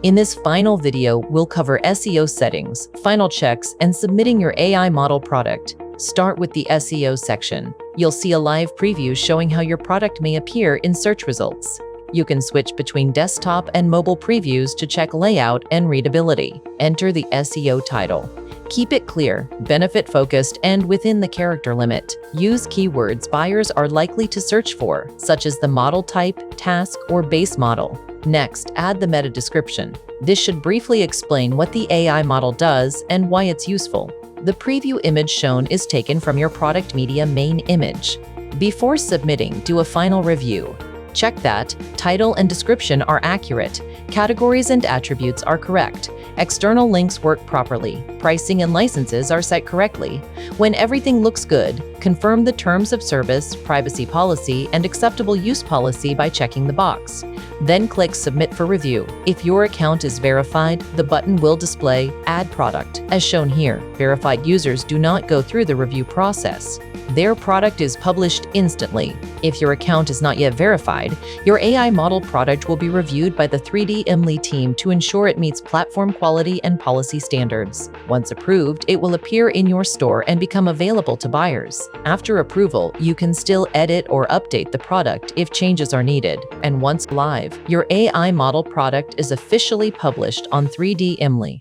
In this final video, we'll cover SEO settings, final checks, and submitting your AI model product. Start with the SEO section. You'll see a live preview showing how your product may appear in search results. You can switch between desktop and mobile previews to check layout and readability. Enter the SEO title. Keep it clear, benefit-focused, and within the character limit. Use keywords buyers are likely to search for, such as the model type, task, or base model. Next, add the meta description. This should briefly explain what the AI model does and why it's useful. The preview image shown is taken from your product media main image. Before submitting, do a final review. Check that title and description are accurate, categories and attributes are correct, external links work properly, pricing and licenses are set correctly. When everything looks good, confirm the terms of service, privacy policy, and acceptable use policy by checking the box. Then click Submit for review. If your account is verified, the button will display Add Product. As shown here, verified users do not go through the review process. Their product is published instantly. If your account is not yet verified, your AI model product will be reviewed by the 3DIMLI team to ensure it meets platform quality and policy standards. Once approved, it will appear in your store and become available to buyers. After approval, you can still edit or update the product if changes are needed. And once live, your AI model product is officially published on 3DIMLI.